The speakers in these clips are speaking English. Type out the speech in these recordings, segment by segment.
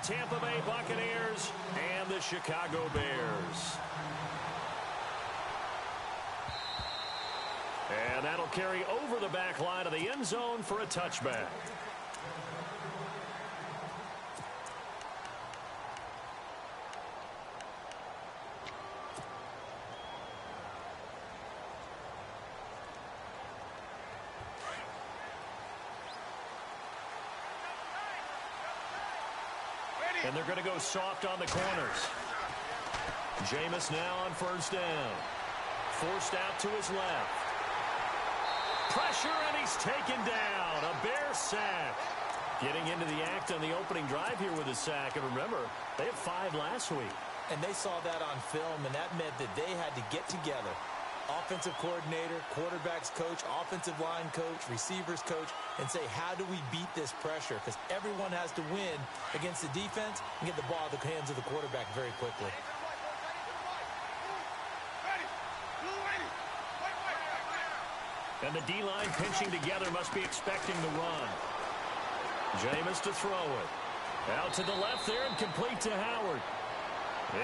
Tampa Bay Buccaneers and the Chicago Bears. And that'll carry over the back line of the end zone for a touchback. And they're going to go soft on the corners. Jameis now on first down. Forced out to his left. Pressure, and he's taken down. A Bear sack. Getting into the act on the opening drive here with a sack. And remember, they had 5 last week. And they saw that on film, and that meant that they had to get together. Offensive coordinator, quarterbacks coach, offensive line coach, receivers coach, and say, how do we beat this pressure? Because everyone has to win against the defense and get the ball in the hands of the quarterback very quickly. And the D-line pinching together must be expecting the run. Jameis to throw it. Out to the left there and complete to Howard.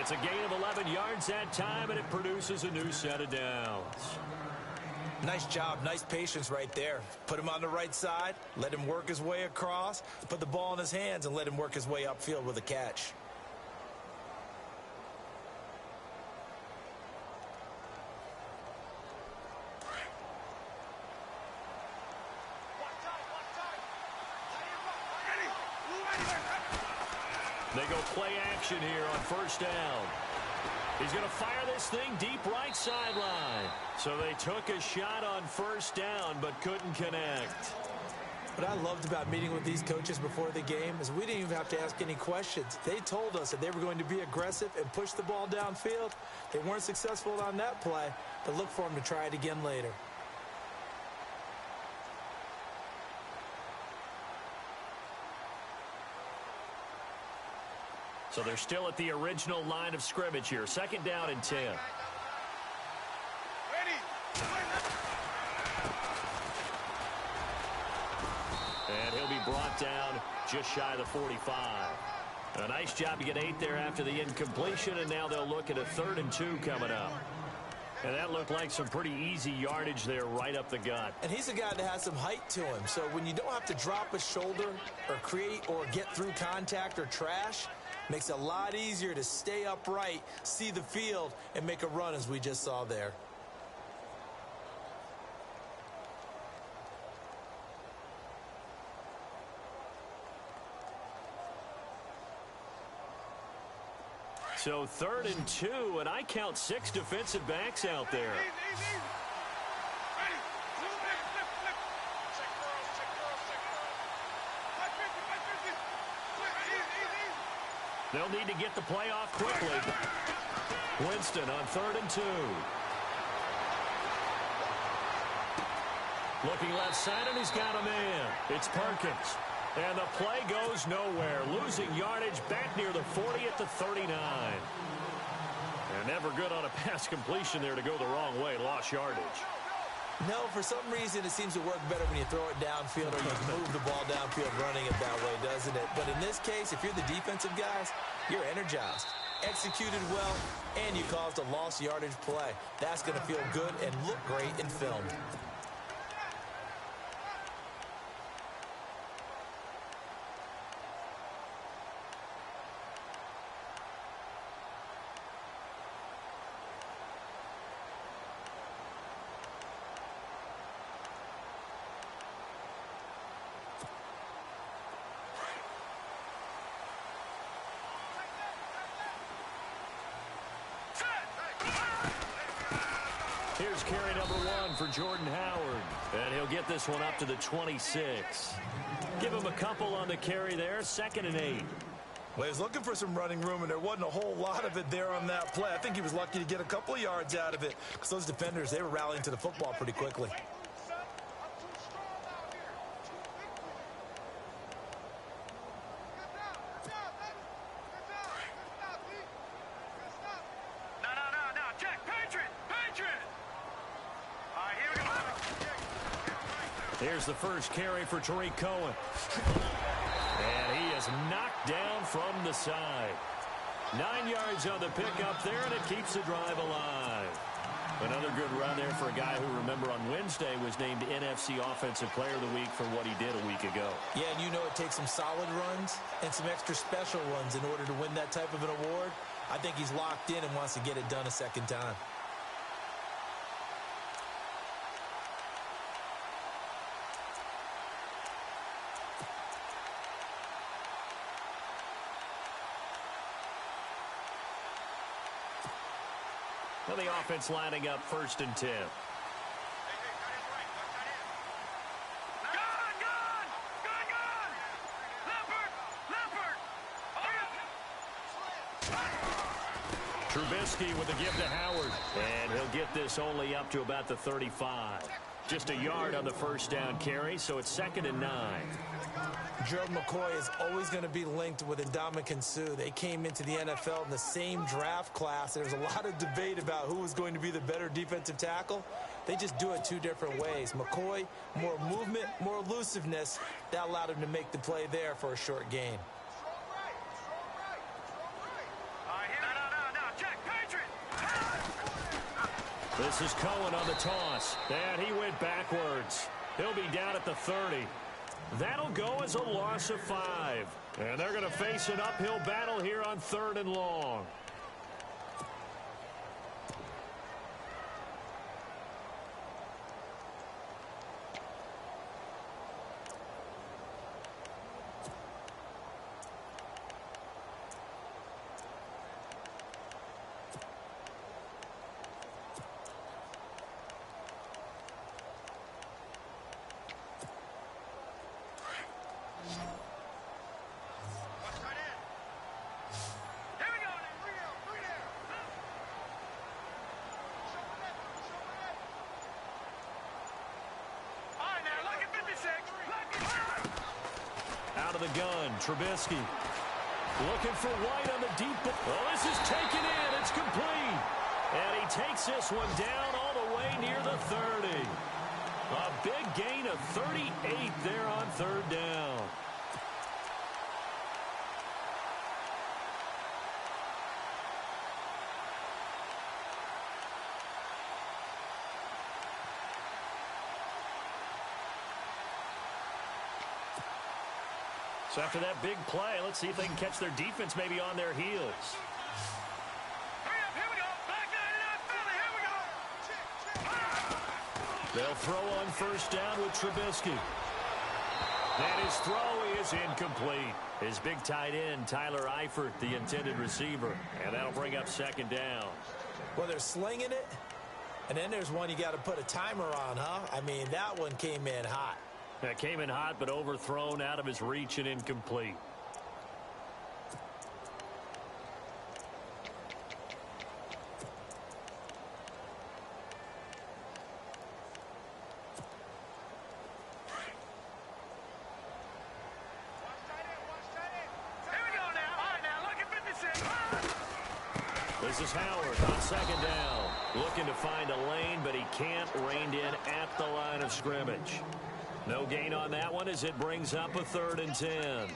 It's a gain of 11 yards that time, and it produces a new set of downs. Nice job, nice patience right there. Put him on the right side, let him work his way across, put the ball in his hands, and let him work his way upfield with a catch. They go play action here on first down. He's going to fire this thing deep right sideline. So they took a shot on first down but couldn't connect. What I loved about meeting with these coaches before the game is we didn't even have to ask any questions. They told us that they were going to be aggressive and push the ball downfield. They weren't successful on that play, but look for them to try it again later. So they're still at the original line of scrimmage here. Second down and 10. And he'll be brought down just shy of the 45. A nice job to get 8 there after the incompletion, and now they'll look at a 3rd and 2 coming up. And that looked like some pretty easy yardage there right up the gut. And he's a guy that has some height to him. So when you don't have to drop a shoulder or create or get through contact or trash, makes it a lot easier to stay upright, see the field, and make a run as we just saw there. So 3rd and 2, and I count 6 defensive backs out there. They'll need to get the play off quickly. Winston on 3rd and 2. Looking left side, and he's got a man. It's Perkins. And the play goes nowhere. Losing yardage back near the 40 at the 39. And never good on a pass completion there to go the wrong way. Lost yardage. No, for some reason it seems to work better when you throw it downfield or you move the ball downfield running it that way, doesn't it? But in this case, if you're the defensive guys, you're energized, executed well, and you caused a lost yardage play. That's going to feel good and look great in film. Here's carry number 1 for Jordan Howard. And he'll get this one up to the 26. Give him a couple on the carry there. 2nd and 8. Well, he was looking for some running room, and there wasn't a whole lot of it there on that play. I think he was lucky to get a couple of yards out of it because those defenders, they were rallying to the football pretty quickly. Here's the first carry for Tariq Cohen. And he is knocked down from the side. 9 yards on the pickup there, and it keeps the drive alive. Another good run there for a guy who, remember, on Wednesday was named NFC Offensive Player of the Week for what he did a week ago. Yeah, and you know it takes some solid runs and some extra special ones in order to win that type of an award. I think he's locked in and wants to get it done a second time. Well, the offense lining up 1st and 10. Trubisky with a give to Howard. And he'll get this only up to about the 35. Just a yard on the first down carry, so it's 2nd and 9. Gerald McCoy is always going to be linked with Ndamukong Suh. They came into the NFL in the same draft class. There's a lot of debate about who was going to be the better defensive tackle. They just do it 2 different ways. McCoy, more movement, more elusiveness. That allowed him to make the play there for a short gain. This is Cohen on the toss. And he went backwards. He'll be down at the 30. That'll go as a loss of 5. And they're going to face an uphill battle here on 3rd and long. Out of the gun, Trubisky. Looking for White on the deep. Oh, this is taken in. It's complete. And he takes this one down all the way near the 30. A big gain of 38 there on 3rd down. So after that big play, let's see if they can catch their defense maybe on their heels. They'll throw on 1st down with Trubisky. And his throw is incomplete. His big tight end, Tyler Eifert, the intended receiver. And that'll bring up 2nd down. Well, they're slinging it. And then there's one you got to put a timer on, huh? I mean, that one came in hot. That came in hot, but overthrown out of his reach and incomplete. This is Howard on 2nd down. Looking to find a lane, but he can't. Reined in at the line of scrimmage. No gain on that one as it brings up a 3rd and 10.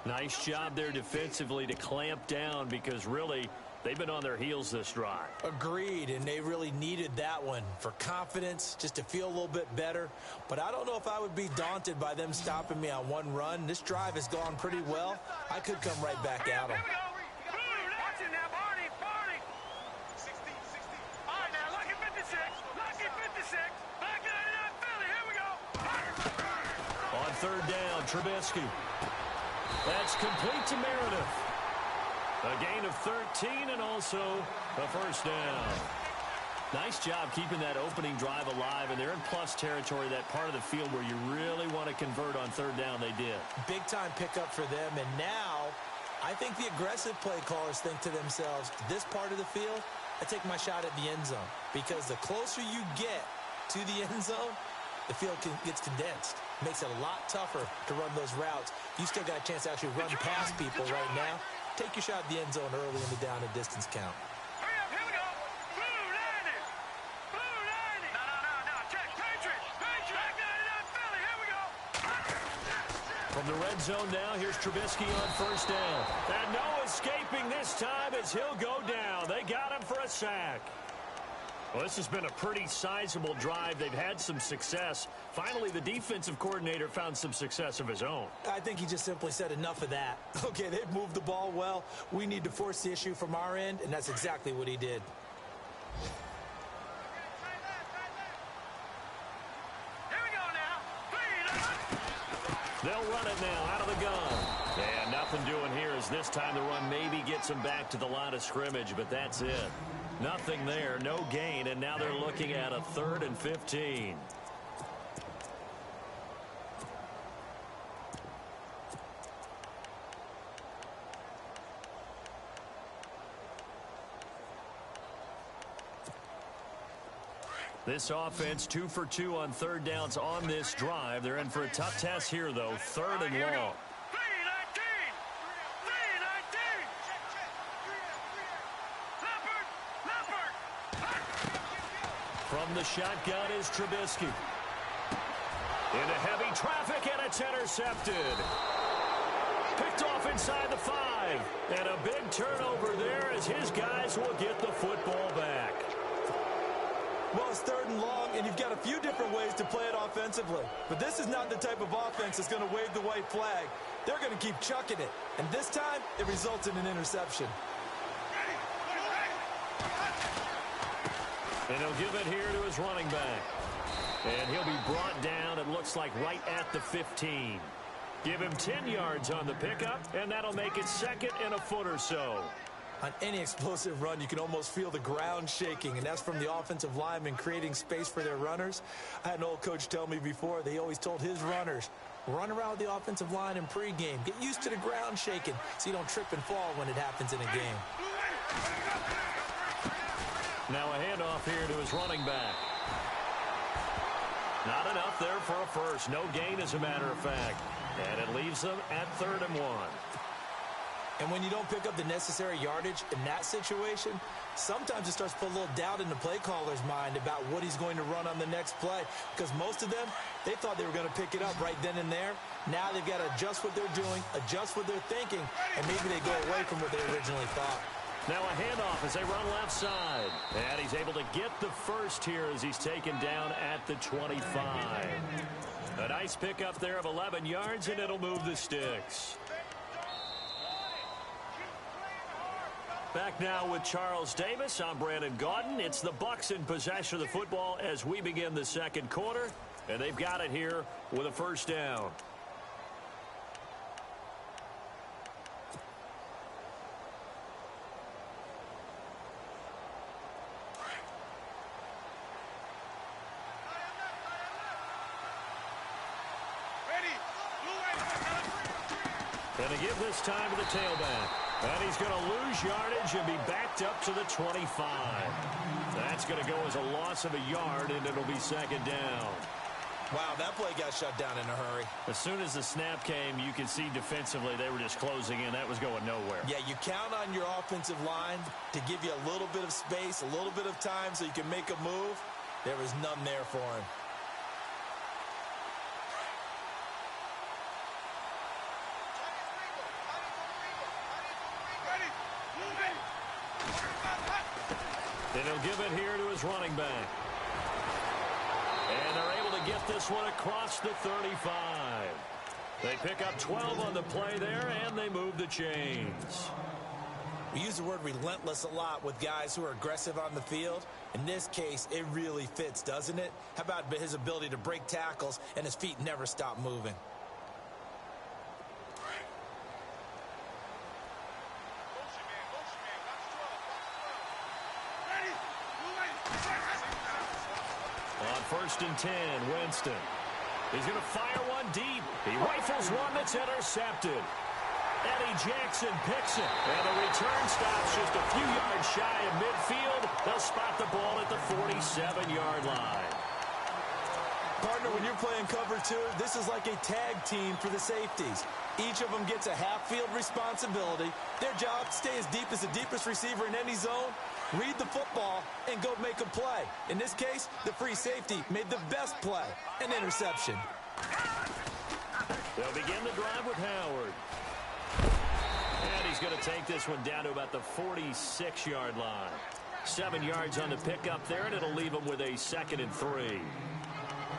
Nice job there defensively to clamp down because really they've been on their heels this drive. Agreed, and they really needed that one for confidence, just to feel a little bit better. But I don't know if I would be daunted by them stopping me on one run. This drive has gone pretty well. I could come right back at them. On 3rd down, Trubisky. That's complete to Meredith. A gain of 13 and also a 1st down. Nice job keeping that opening drive alive, and they're in plus territory, that part of the field where you really want to convert on 3rd down. They did. Big time pickup for them, and now I think the aggressive play callers think to themselves, this part of the field, I take my shot at the end zone, because the closer you get to the end zone, the field gets condensed. Makes it a lot tougher to run those routes. You still got a chance to actually run past people right now. Take your shot at the end zone early in the down and distance count. Hurry up, here we go. Blue 90. Blue 90. No. Check. Patriot. Back 99 Philly. Here we go. From the red zone now, here's Trubisky on first down. And no escaping this time as he'll go down. They got him for a sack. Well, this has been a pretty sizable drive. They've had some success. Finally, the defensive coordinator found some success of his own. I think he just simply said enough of that. Okay, they've moved the ball well. We need to force the issue from our end, and that's exactly what he did. They'll run it now out of the gun. And nothing doing here as this time the run maybe gets them back to the line of scrimmage, but that's it. Nothing there, no gain, and now they're looking at a 3rd and 15. This offense 2 for 2 on 3rd downs on this drive. They're in for a tough test here, though. 3rd and long. From the shotgun is Trubisky. Into heavy traffic, and it's intercepted. Picked off inside the 5. And a big turnover there as his guys will get the football back. Well, it's 3rd and long, and you've got a few different ways to play it offensively. But this is not the type of offense that's going to wave the white flag. They're going to keep chucking it. And this time, it results in an interception. And he'll give it here to his running back. And he'll be brought down, it looks like, right at the 15. Give him 10 yards on the pickup, and that'll make it 2nd and a foot or so. On any explosive run, you can almost feel the ground shaking, and that's from the offensive linemen creating space for their runners. I had an old coach tell me before, they always told his runners, run around with the offensive line in pregame. Get used to the ground shaking so you don't trip and fall when it happens in a game. Now a handoff here to his running back. Not enough there for a first. No gain, as a matter of fact. And it leaves them at 3rd and 1. And when you don't pick up the necessary yardage in that situation, sometimes it starts to put a little doubt in the play caller's mind about what he's going to run on the next play. Because most of them, they thought they were going to pick it up right then and there. Now they've got to adjust what they're doing, adjust what they're thinking, and maybe they go away from what they originally thought. Now a handoff as they run left side. And he's able to get the first here as he's taken down at the 25. A nice pickup there of 11 yards, and it'll move the sticks. Back now with Charles Davis. I'm Brandon Gaudin. It's the Bucs in possession of the football as we begin the 2nd quarter. And they've got it here with a first down. And to give this time to the tailback. And he's going to lose yardage and be backed up to the 25. That's going to go as a loss of a yard, and it'll be 2nd down. Wow, that play got shut down in a hurry. As soon as the snap came, you could see defensively they were just closing in. That was going nowhere. Yeah, you count on your offensive line to give you a little bit of space, a little bit of time so you can make a move. There was none there for him. And he'll give it here to his running back. And they're able to get this one across the 35. They pick up 12 on the play there, and they move the chains. We use the word relentless a lot with guys who are aggressive on the field. In this case, it really fits, doesn't it? How about his ability to break tackles and his feet never stop moving? On 1st and 10, Winston. He's going to fire one deep. He rifles one that's intercepted. Eddie Jackson picks it. And the return stops just a few yards shy of midfield. They'll spot the ball at the 47-yard line. Partner, when you're playing cover 2, this is like a tag team for the safeties. Each of them gets a half-field responsibility. Their job, stay as deep as the deepest receiver in any zone, read the football, and go make a play. In this case, the free safety made the best play, an interception. They'll begin the drive with Howard. And he's going to take this one down to about the 46-yard line. 7 yards on the pickup there, and it'll leave him with a 2nd and 3.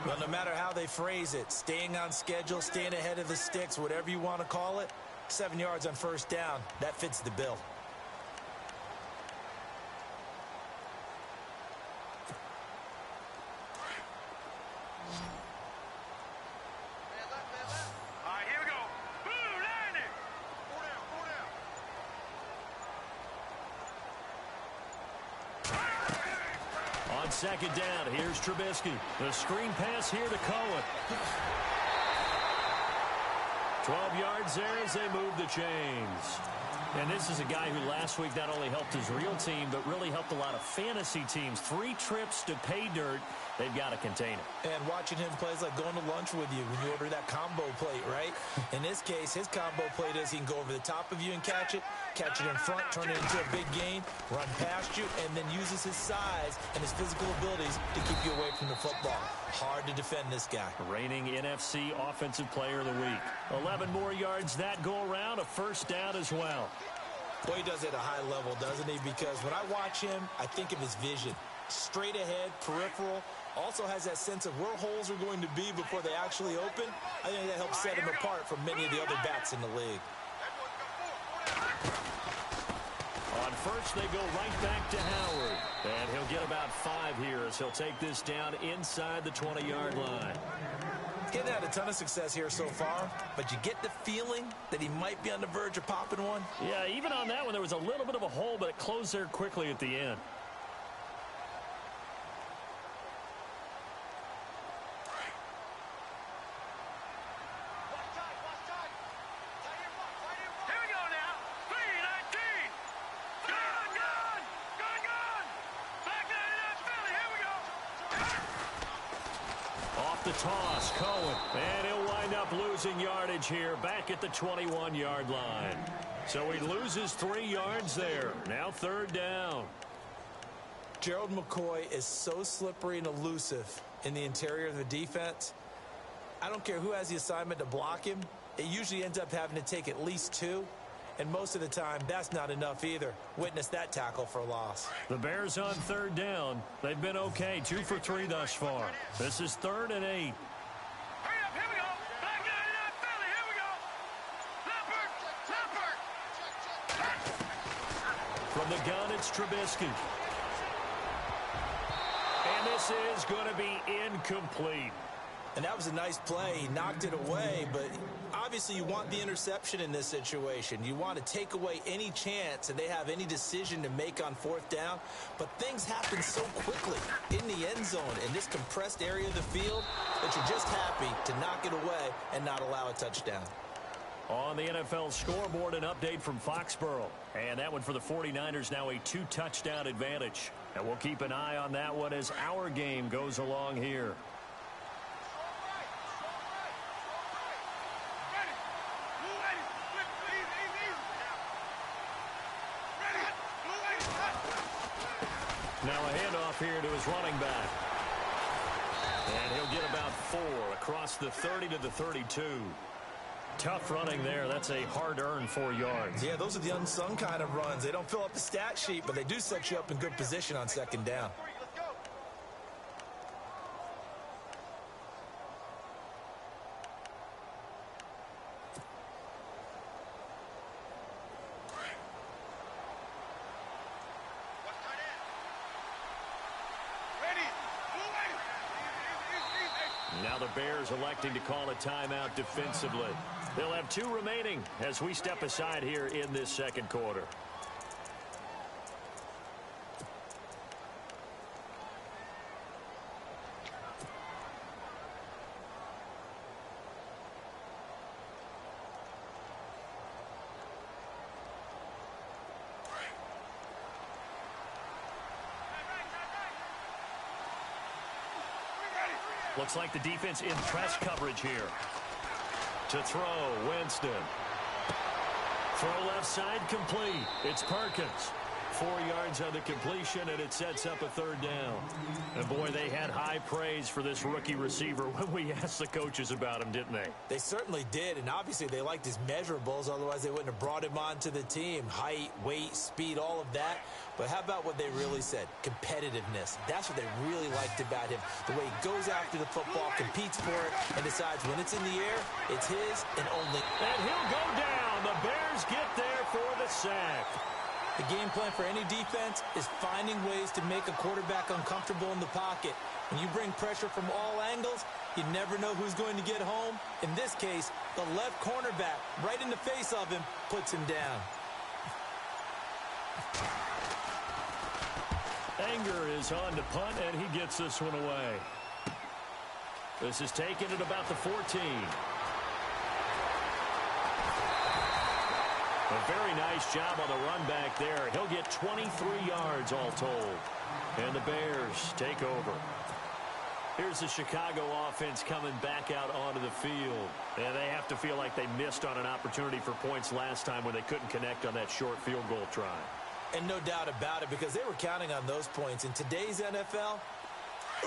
Well, no matter how they phrase it, staying on schedule, staying ahead of the sticks, whatever you want to call it, 7 yards on first down, that fits the bill. Second down, here's Trubisky. The screen pass here to Cohen. 12 yards there as they move the chains. And this is a guy who last week not only helped his real team, but really helped a lot of fantasy teams. 3 trips to pay dirt. They've got to contain it. And watching him play is like going to lunch with you when you order that combo plate, right? In this case, his combo plate is he can go over the top of you and catch it in front, turn it into a big gain, run past you, and then uses his size and his physical abilities to keep you away from the football. Hard to defend this guy. Reigning NFC Offensive Player of the Week. 11 more yards that go around, a first down as well. Boy, he does it at a high level, doesn't he? Because when I watch him, I think of his vision. Straight ahead, peripheral, also has that sense of where holes are going to be before they actually open. I think that helps set him apart from many of the other backs in the league. On first, they go right back to Howard. And he'll get about 5 here as he'll take this down inside the 20-yard line. He hasn't had a ton of success here so far, but you get the feeling that he might be on the verge of popping one. Yeah, even on that one, there was a little bit of a hole, but it closed there quickly at the end. The toss, Cohen, and he'll wind up losing yardage here back at the 21-yard line. So he loses 3 yards there. Now 3rd down. Gerald McCoy is so slippery and elusive in the interior of the defense. I don't care who has the assignment to block him. It usually ends up having to take at least 2. And most of the time, that's not enough either. Witness that tackle for a loss. The Bears on 3rd down. They've been okay, 2 for 3 thus far. This is 3rd and 8. Hurry up, here we go. Back 99 Philly, here we go. Leopard. From the gun, it's Trubisky. And this is going to be incomplete. And that was a nice play. He knocked it away, but obviously you want the interception in this situation. You want to take away any chance that they have any decision to make on 4th down. But things happen so quickly in the end zone in this compressed area of the field that you're just happy to knock it away and not allow a touchdown. On the NFL scoreboard, an update from Foxborough. And that one for the 49ers, now a 2-touchdown advantage. And we'll keep an eye on that one as our game goes along here. Now a handoff here to his running back. And he'll get about 4 across the 30 to the 32. Tough running there. That's a hard-earned 4 yards. Yeah, those are the unsung kind of runs. They don't fill up the stat sheet, but they do set you up in good position on 2nd down. Now the Bears electing to call a timeout defensively. They'll have 2 remaining as we step aside here in this 2nd quarter. Looks like the defense in press coverage here. To throw, Winston. Throw left side complete. It's Perkins. 4 yards on the completion, and it sets up a third down. And, boy, they had high praise for this rookie receiver when we asked the coaches about him, didn't they? They certainly did, and obviously they liked his measurables. Otherwise, they wouldn't have brought him onto the team. Height, weight, speed, all of that. But how about what they really said? Competitiveness. That's what they really liked about him. The way he goes after the football, competes for it, and decides when it's in the air, it's his and only. And he'll go down. The Bears get there for the sack. The game plan for any defense is finding ways to make a quarterback uncomfortable in the pocket. When you bring pressure from all angles, you never know who's going to get home. In this case, the left cornerback, right in the face of him, puts him down. Anger is on to punt, and he gets this one away. This is taken at about the 14. A very nice job on the run back there. He'll get 23 yards all told. And the Bears take over. Here's the Chicago offense coming back out onto the field. And they have to feel like they missed on an opportunity for points last time when they couldn't connect on that short field goal try. And no doubt about it, because they were counting on those points. In today's NFL,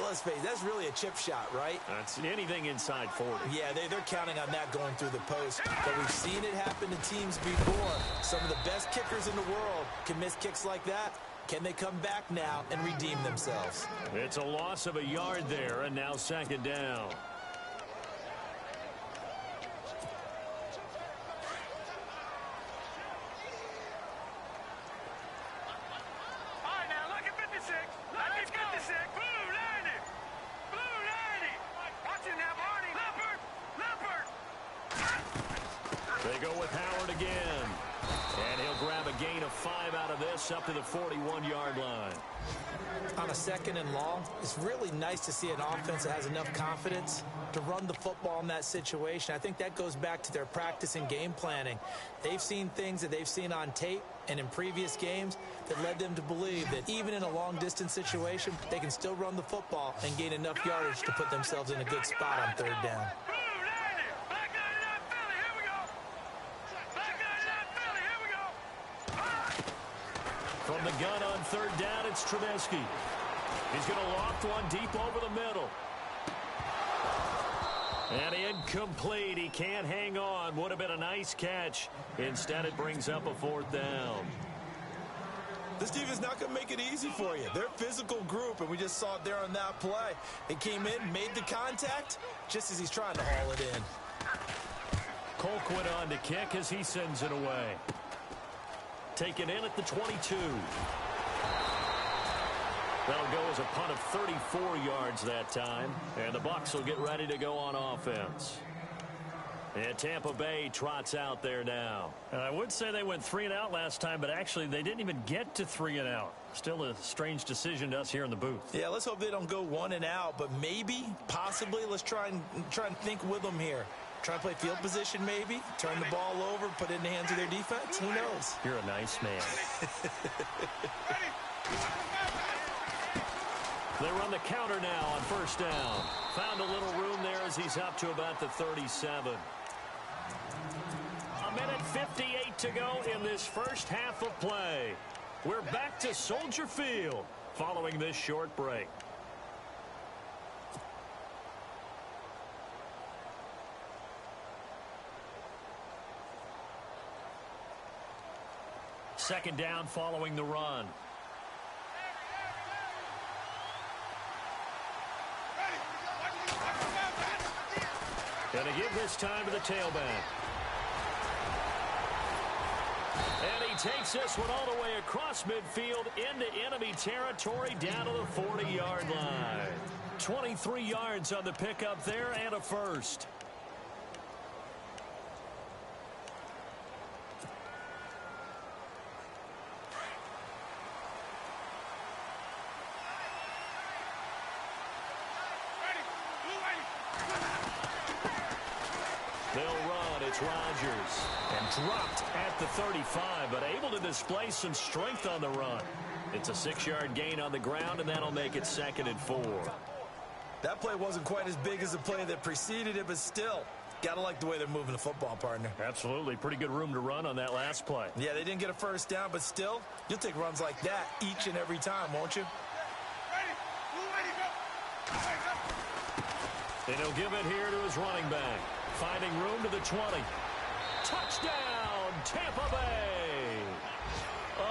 let's face it, that's really a chip shot, right? That's anything inside 40. Yeah, they're counting on that going through the post. But we've seen it happen to teams before. Some of the best kickers in the world can miss kicks like that. Can they come back now and redeem themselves? It's a loss of a yard there, and now second down. Up to the 41-yard line. On a second and long, it's really nice to see an offense that has enough confidence to run the football in that situation. I think that goes back to their practice and game planning. They've seen things that they've seen on tape and in previous games that led them to believe that even in a long-distance situation, they can still run the football and gain enough yardage to put themselves in a good spot on third down. From the gun on third down, it's Trubisky. He's going to loft one deep over the middle. And incomplete. He can't hang on. Would have been a nice catch. Instead, it brings up a fourth down. This team is not going to make it easy for you. They're a physical group, and we just saw it there on that play. They came in, made the contact, just as he's trying to haul it in. Colquitt on to kick as he sends it away. Taken in at the 22. That'll go as a punt of 34 yards that time. And the Bucs will get ready to go on offense. And Tampa Bay trots out there now. I would say they went 3 and out last time, but actually they didn't even get to 3 and out. Still a strange decision to us here in the booth. Yeah, let's hope they don't go 1 and out, but maybe, possibly, let's try and think with them here. Try and play field position maybe, turn the ball over, put it in the hands of their defense. Who knows? You're a nice man. They run the counter now on first down. Found a little room there as he's up to about the 37. A minute 58 to go in this first half of play. We're back to Soldier Field following this short break. Second down following the run. And a give this time to the tailback. And he takes this one all the way across midfield into enemy territory down to the 40-yard line. 23 yards on the pickup there and a first. They'll run. It's Rodgers. And dropped at the 35, but able to display some strength on the run. It's a 6-yard gain on the ground, and that'll make it 2nd and 4. That play wasn't quite as big as the play that preceded it, but still, Gotta like the way they're moving the football, partner. Absolutely. Pretty good room to run on that last play. Yeah, they didn't get a first down, but still, you'll take runs like that each and every time, won't you? And he'll give it here to his running back. Finding room to the 20. Touchdown, Tampa Bay!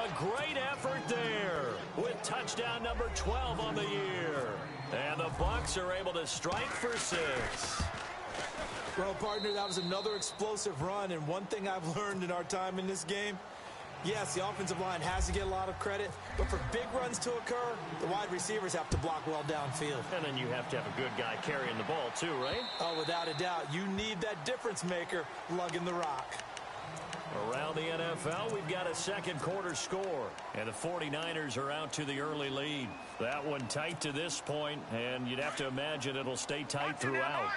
A great effort there with touchdown number 12 on the year. And the Bucs are able to strike for 6. Well, partner, that was another explosive run, and one thing I've learned in our time in this game, yes, the offensive line has to get a lot of credit, but for big runs to occur, the wide receivers have to block well downfield. And then you have to have a good guy carrying the ball too, right? Oh, without a doubt. You need that difference maker lugging the rock. Around the NFL, we've got a second quarter score, and the 49ers are out to the early lead. That one tight to this point, and you'd have to imagine it'll stay tight throughout.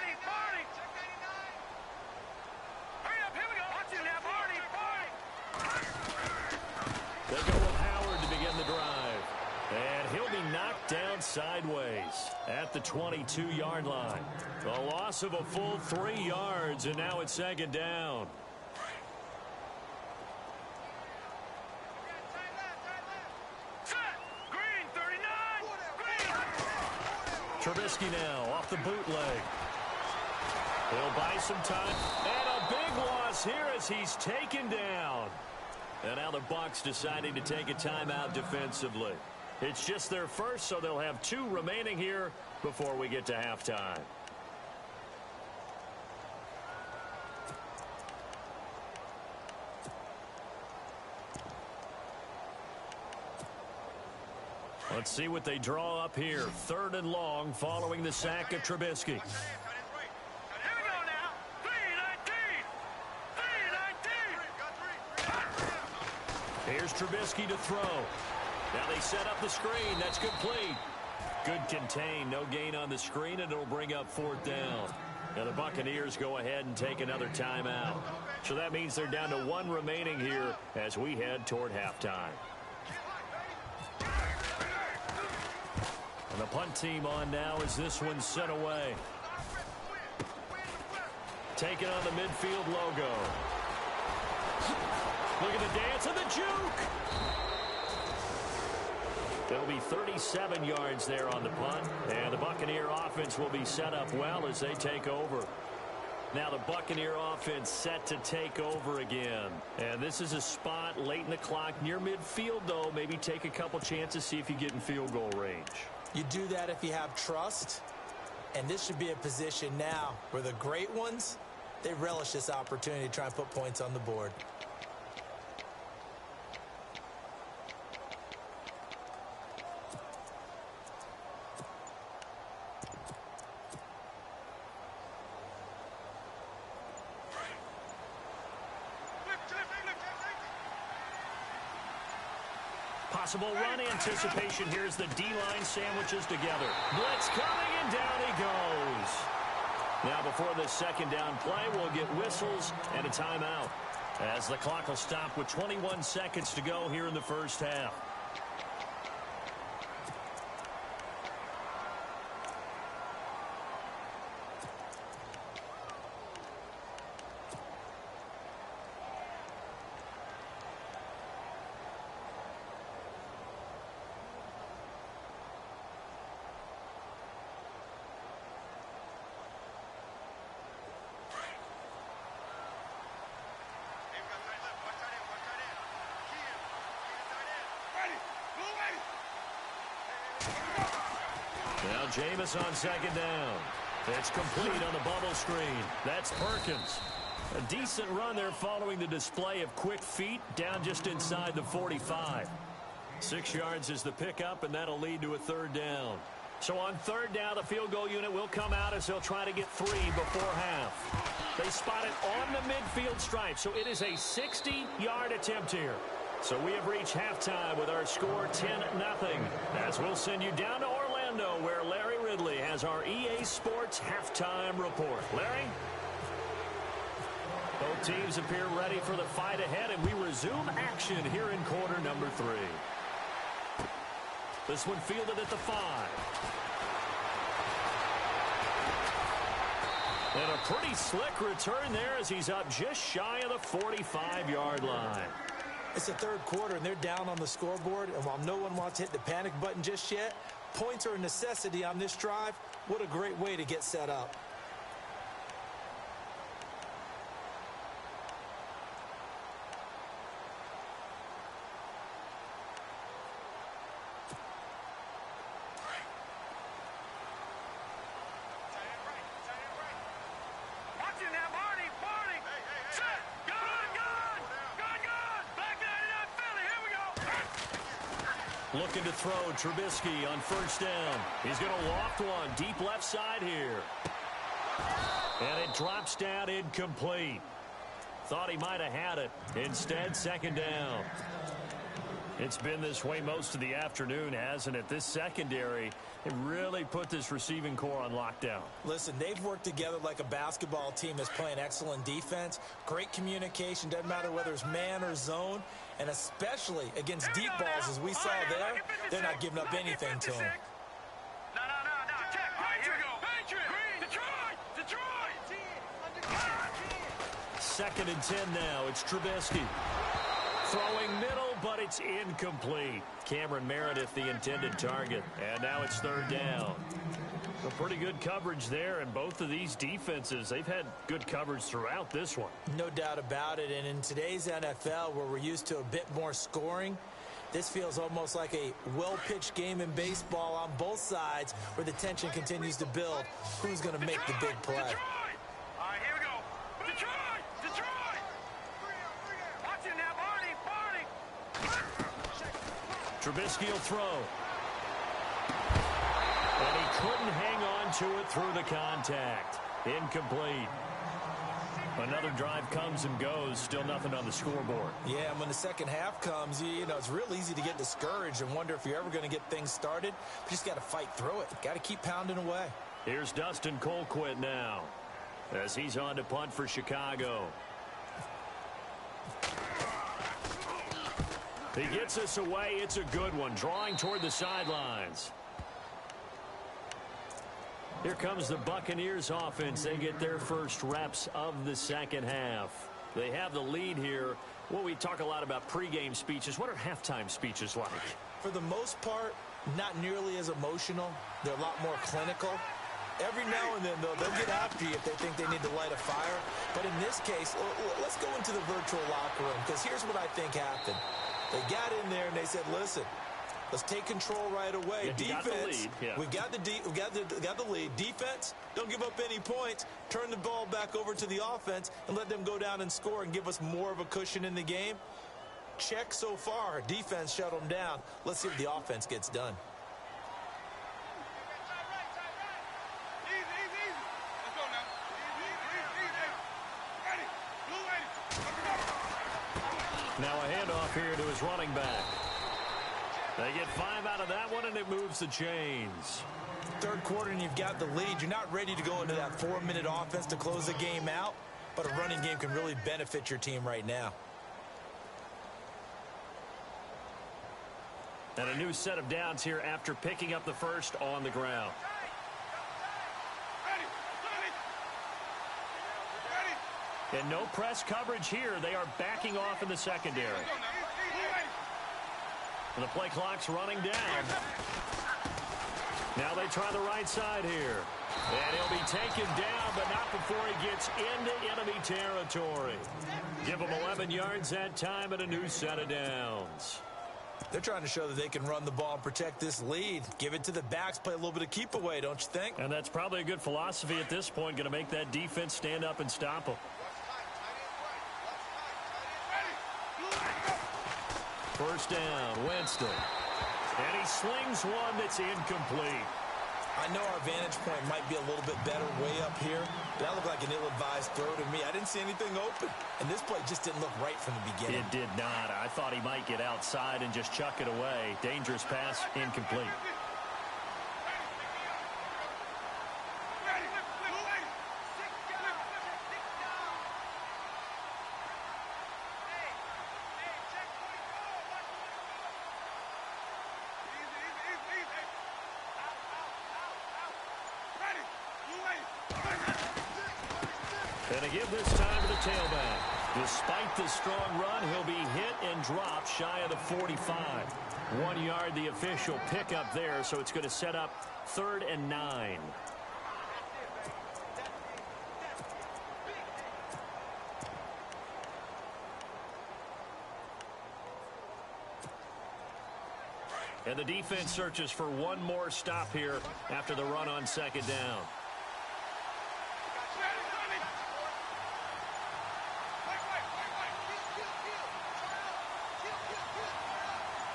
They go with Howard to begin the drive. And he'll be knocked down sideways at the 22-yard line. A loss of a full 3 yards, and now it's second down. Trubisky now off the bootleg. He'll buy some time. And a big loss here as he's taken down. And now the Bucs deciding to take a timeout defensively. It's just their first, so they'll have 2 remaining here before we get to halftime. Let's see what they draw up here. 3rd and long following the sack of Trubisky. Here's Trubisky to throw. Now they set up the screen. That's complete. Good contain. No gain on the screen, and it'll bring up 4th down. Now the Buccaneers go ahead and take another timeout. So that means they're down to 1 remaining here as we head toward halftime. And the punt team on now as this one's sent away. Taking on the midfield logo. Look at the dance and the juke. It'll be 37 yards there on the punt. And the Buccaneer offense will be set up well as they take over. Now the Buccaneer offense set to take over again. And this is a spot late in the clock near midfield, though. Maybe take a couple chances, see if you get in field goal range. You do that if you have trust. And this should be a position now where the great ones, they relish this opportunity to try and put points on the board. Possible run anticipation. Here's the D-line sandwiches together. Blitz coming, and down he goes. Now before this second down play, we'll get whistles and a timeout as the clock will stop with 21 seconds to go here in the first half. Now Jameis on second down. It's complete on the bubble screen. That's Perkins. A decent run there following the display of quick feet down just inside the 45. 6 yards is the pickup, and that'll lead to a 3rd down. So on 3rd down, the field goal unit will come out as they'll try to get 3 before half. They spot it on the midfield stripe, so it is a 60-yard attempt here. So we have reached halftime with our score 10-0, as we'll send you down to Orlando, where Larry Ridley has our EA Sports halftime report. Larry? Both teams appear ready for the fight ahead, and we resume action here in quarter number 3. This one fielded at the 5. And a pretty slick return there as he's up just shy of the 45-yard line. It's the third quarter, and they're down on the scoreboard. And while no one wants to hit the panic button just yet, points are a necessity on this drive. What a great way to get set up. Looking to throw Trubisky on first down. He's going to loft one deep left side here. And it drops down incomplete. Thought he might have had it. Instead, second down. It's been this way most of the afternoon, hasn't it? This secondary, it really put this receiving core on lockdown. Listen, they've worked together like a basketball team that's playing excellent defense. Great communication. Doesn't matter whether it's man or zone. And especially against deep balls, as we saw there, they're not giving up anything to them. No. Check. All right, here we go. Patriots. Detroit. Second and 10 now. It's Trubisky. Throwing middle, but it's incomplete. Cameron Meredith, the intended target. And now it's third down. A pretty good coverage there, and both of these defenses, they've had good coverage throughout this one. No doubt about it. And in today's NFL, where we're used to a bit more scoring, this feels almost like a well-pitched game in baseball on both sides, where the tension continues to build. Who's going to make the big play? Detroit. All right, here we go. Detroit. Watch it now, Barney. Trubisky will throw. And he couldn't hang on to it through the contact. Incomplete. Another drive comes and goes. Still nothing on the scoreboard. Yeah, and when the second half comes, you know, it's real easy to get discouraged and wonder if you're ever going to get things started. You just got to fight through it. Got to keep pounding away. Here's Dustin Colquitt now as he's on to punt for Chicago. He gets us away. It's a good one. Drawing toward the sidelines. Here comes the Buccaneers offense. They get their first reps of the second half. They have the lead here. Well, we talk a lot about pregame speeches. What are halftime speeches like? For the most part, not nearly as emotional. They're a lot more clinical. Every now and then, though, they'll get after you if they think they need to light a fire. But in this case, let's go into the virtual locker room, because here's what I think happened. They got in there and they said, listen, let's take control right away. Yeah, defense, we've got the lead. Defense, don't give up any points. Turn the ball back over to the offense and let them go down and score and give us more of a cushion in the game. Check so far. Defense shut them down. Let's see if the offense gets done. Now a handoff here to his running back. They get 5 out of that one, and it moves the chains. Third quarter, and you've got the lead. You're not ready to go into that 4-minute offense to close the game out, but a running game can really benefit your team right now. And a new set of downs here after picking up the first on the ground. And no press coverage here. They are backing off in the secondary. And the play clock's running down. Now they try the right side here. And he'll be taken down, but not before he gets into enemy territory. Give him 11 yards that time and a new set of downs. They're trying to show that they can run the ball and protect this lead. Give it to the backs, play a little bit of keep away, don't you think? And that's probably a good philosophy at this point, going to make that defense stand up and stop them. First down, Winston. And he slings one that's incomplete. I know our vantage point might be a little bit better way up here, but that looked like an ill-advised throw to me. I didn't see anything open, and this play just didn't look right from the beginning. It did not. I thought he might get outside and just chuck it away. Dangerous pass, incomplete. And they give this time to the tailback. Despite the strong run, he'll be hit and dropped shy of the 45. 1 yard, the official pickup there, so it's going to set up 3rd and 9. And the defense searches for one more stop here after the run on 2nd down.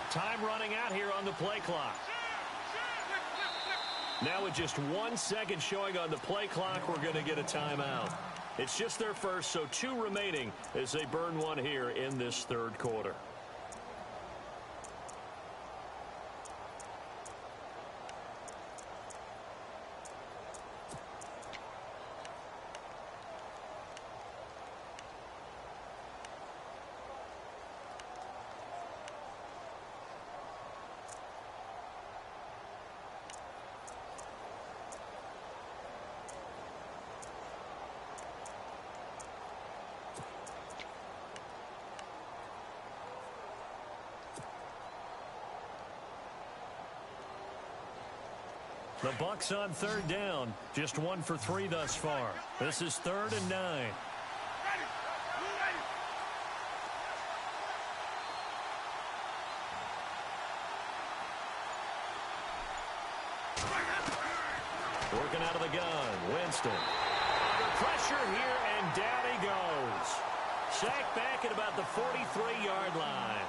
Time running out here on the play clock. Now with just 1 second showing on the play clock, we're going to get a timeout. It's just their first, so 2 remaining as they burn one here in this 3rd quarter. The Bucs on 3rd down. Just 1 for 3 thus far. This is 3rd and 9. Working out of the gun. Winston. Under pressure here, and down he goes. Sacked back at about the 43-yard line.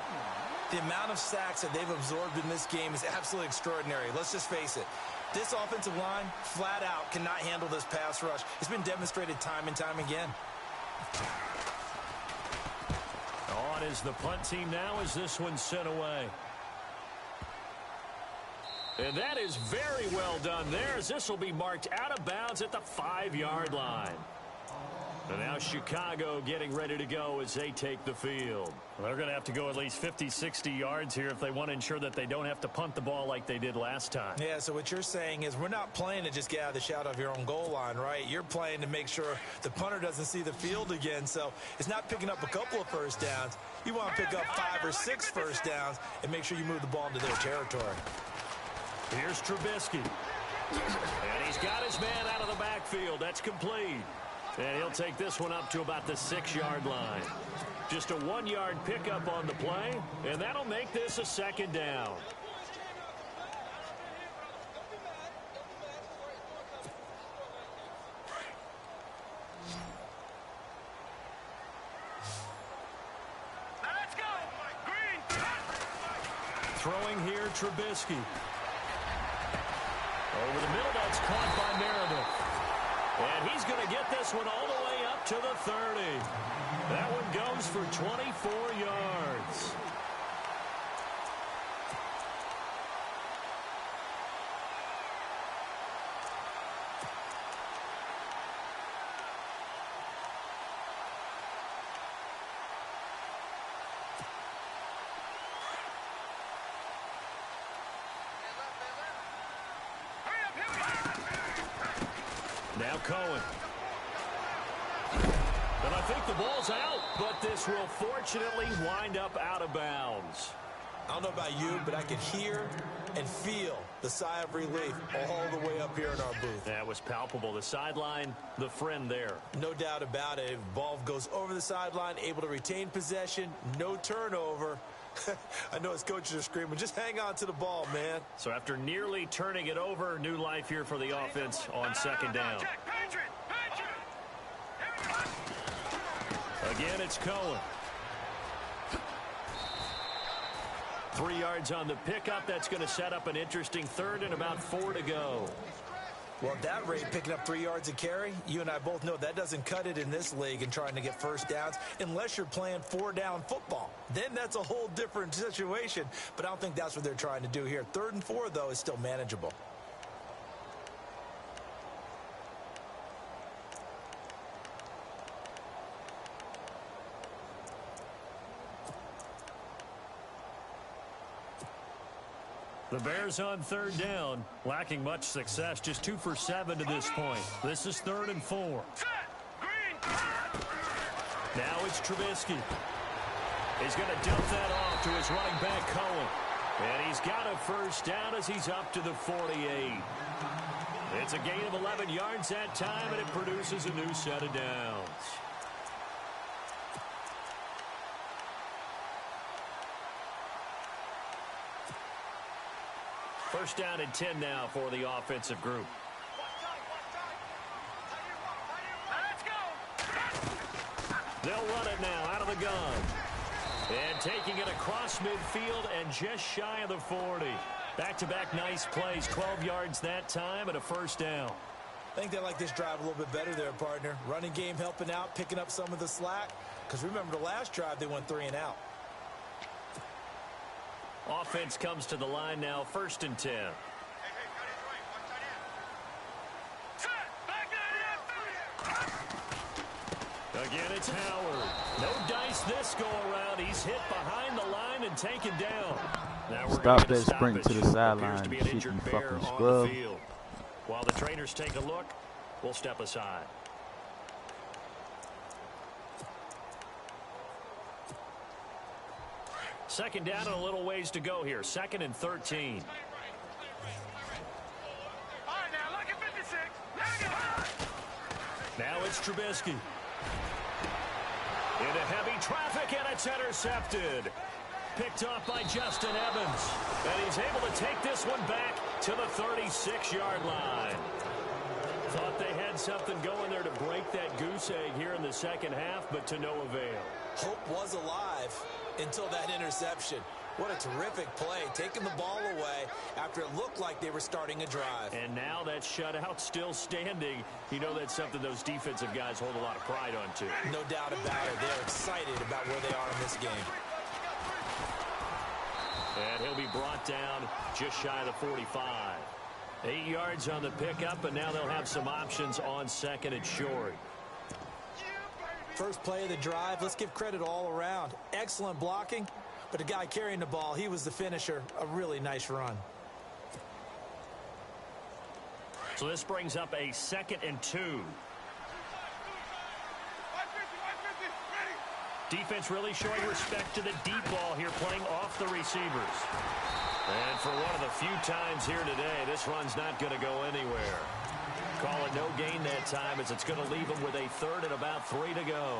The amount of sacks that they've absorbed in this game is absolutely extraordinary. Let's just face it. This offensive line, flat out, cannot handle this pass rush. It's been demonstrated time and time again. On is the punt team now as this one's sent away. And that is very well done there, as this will be marked out of bounds at the 5-yard line. And now Chicago getting ready to go as they take the field. Well, they're going to have to go at least 50, 60 yards here if they want to ensure that they don't have to punt the ball like they did last time. Yeah, so what you're saying is we're not playing to just get out of the shadow of your own goal line, right? You're playing to make sure the punter doesn't see the field again. So it's not picking up a couple of first downs. You want to pick up 5 or 6 first downs and make sure you move the ball into their territory. Here's Trubisky. And he's got his man out of the backfield. That's complete. And he'll take this one up to about the 6-yard line. Just a 1-yard pickup on the play, and that'll make this a 2nd down. Now let's go. Green. Throwing here, Trubisky. Over the middle, that's caught by Meredith. And he's going to get this one all the way up to the 30. That one goes for 24 yards. Now Cohen. And I think the ball's out, but this will fortunately wind up out of bounds. I don't know about you, but I can hear and feel the sigh of relief all the way up here in our booth. That was palpable. The sideline, the friend there. No doubt about it. Ball goes over the sideline, able to retain possession, no turnover. I know his coaches are screaming, just hang on to the ball, man. So after nearly turning it over, new life here for the offense on 2nd down. Again, it's Cohen. 3 yards on the pickup. That's going to set up an interesting 3rd and about 4 to go. Well, at that rate, picking up 3 yards a carry, you and I both know that doesn't cut it in this league and trying to get first downs unless you're playing 4-down football. Then that's a whole different situation, but I don't think that's what they're trying to do here. 3rd and 4, though, is still manageable. The Bears on 3rd down, lacking much success, just 2 for 7 to this point. This is 3rd and 4. Set. Green. Now it's Trubisky. He's going to dump that off to his running back, Cohen. And he's got a first down as he's up to the 48. It's a gain of 11 yards that time, and it produces a new set of downs. First down and 10 now for the offensive group. Let's go. They'll run it now out of the gun. And taking it across midfield and just shy of the 40. Back-to-back nice plays, 12 yards that time and a first down. I think they like this drive a little bit better there, partner. Running game helping out, picking up some of the slack. Because remember the last drive, they went 3 and out. Offense comes to the line now, 1st and 10. Again, it's Howard. No dice this go around. He's hit behind the line and taken down. Now we're Stop gonna that sprint to the sideline. Appears to be an Shit, injured you bear fucking on scrub. the field. While the trainers take a look, we'll step aside. Second down and a little ways to go here. 2nd and 13. All right, now look at 56. Now it's Trubisky. Into heavy traffic, and it's intercepted. Picked off by Justin Evans. And he's able to take this one back to the 36-yard line. Thought they had something going there to break that goose egg here in the second half, but to no avail. Hope was alive until that interception. What a terrific play, taking the ball away after it looked like they were starting a drive. And now that shutout still standing. You know that's something those defensive guys hold a lot of pride on, too. No doubt about it. They're excited about where they are in this game. And he'll be brought down just shy of the 45. 8 yards on the pickup, and now they'll have some options on 2nd and short. First play of the drive, let's give credit all around. Excellent blocking, but the guy carrying the ball, he was the finisher. A really nice run. So this brings up a 2nd and 2. Defense really showing respect to the deep ball here, playing off the receivers. And for one of the few times here today, this run's not going to go anywhere. Call it no gain that time, as it's going to leave them with a 3rd and about 3 to go.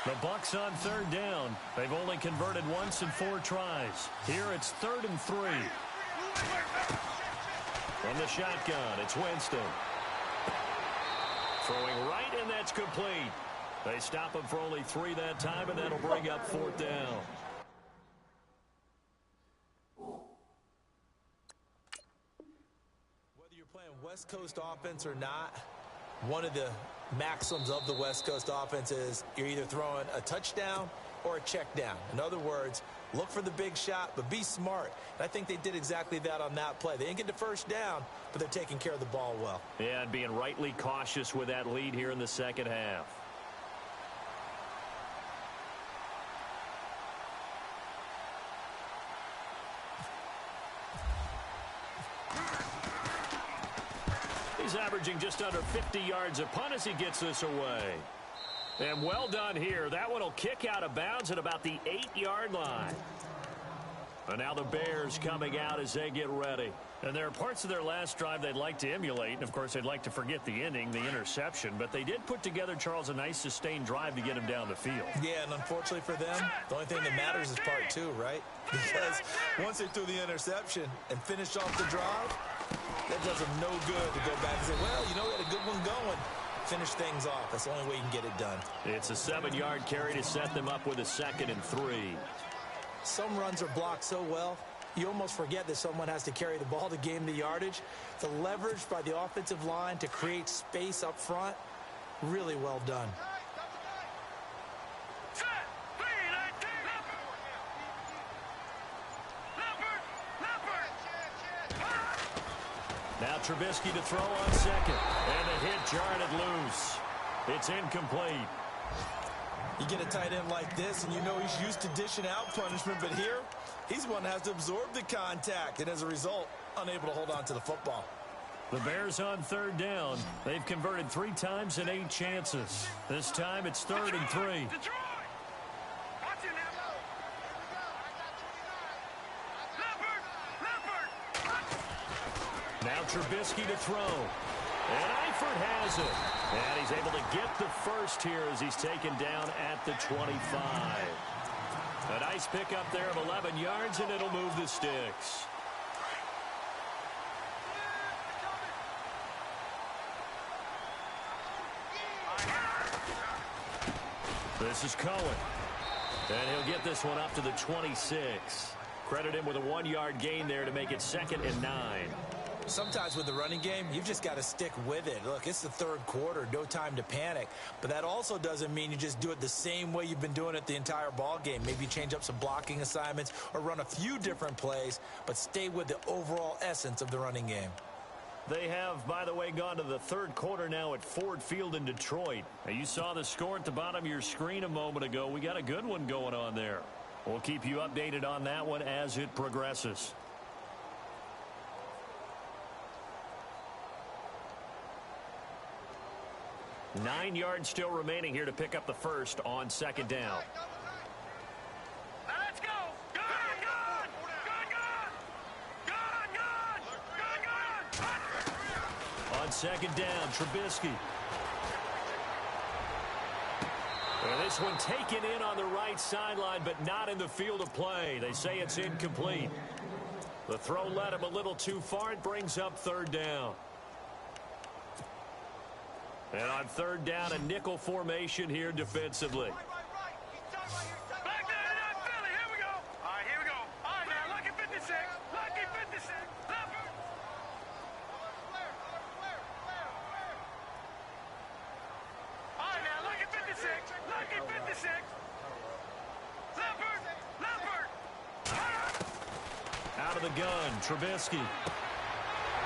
The Bucs on 3rd down. They've only converted once in 4 tries. Here it's 3rd and 3. From the shotgun, it's Winston. Throwing right, and that's complete. They stop him for only 3 that time, and that'll bring up 4th down. Whether you're playing West Coast offense or not, one of the maxims of the West Coast offense is you're either throwing a touchdown or a check down. In other words, look for the big shot, but be smart. And I think they did exactly that on that play. They didn't get the first down, but they're taking care of the ball well. Yeah, and being rightly cautious with that lead here in the second half. He's averaging just under 50 yards a punt as he gets this away. And well done here. That one will kick out of bounds at about the 8-yard line. And now the Bears coming out as they get ready. And there are parts of their last drive they'd like to emulate. And, of course, they'd like to forget the ending, the interception. But they did put together, Charles, a nice sustained drive to get him down the field. Yeah, and unfortunately for them, the only thing that matters is part 2, right? Because once they threw the interception and finished off the drive, that does them no good to go back and say, well, you know, we had a good one going. Finish things off. That's the only way you can get it done. It's a 7-yard carry to set them up with a 2nd and 3. Some runs are blocked so well, you almost forget that someone has to carry the ball to gain the yardage. The leverage by the offensive line to create space up front, really well done. Now Trubisky to throw on 2nd. And the hit jarred it loose. It's incomplete. You get a tight end like this, and you know he's used to dishing out punishment, but here, he's the one that has to absorb the contact, and as a result, unable to hold on to the football. The Bears on third down. They've converted 3 times in 8 chances. This time it's 3rd and 3. Now Trubisky to throw. And Eifert has it. And he's able to get the first here as he's taken down at the 25. A nice pickup there of 11 yards, and it'll move the sticks. This is Cohen. And he'll get this one up to the 26. Credit him with a 1-yard gain there to make it 2nd and 9. Sometimes with the running game, you've just got to stick with it. Look, it's the 3rd quarter, no time to panic. But that also doesn't mean you just do it the same way you've been doing it the entire ball game. Maybe change up some blocking assignments or run a few different plays, but stay with the overall essence of the running game. They have, by the way, gone to the 3rd quarter now at Ford Field in Detroit. Now, you saw the score at the bottom of your screen a moment ago. We got a good one going on there. We'll keep you updated on that one as it progresses. Nine yards still remaining here to pick up the first on 2nd down. Let's go! Gun! Gun! Gun! Gun! Gun! Gun! On 2nd down, Trubisky. And this one taken in on the right sideline, but not in the field of play. They say it's incomplete. The throw led him a little too far. It brings up 3rd down. And on 3rd down, a nickel formation here defensively. Back there to that Philly. Here we go. All right, here we go. All right, now, lucky 56. Lucky 56. Leopard. All right, now, lucky 56. Lucky 56. Leopard. Leopard. Out of the gun, Trubisky.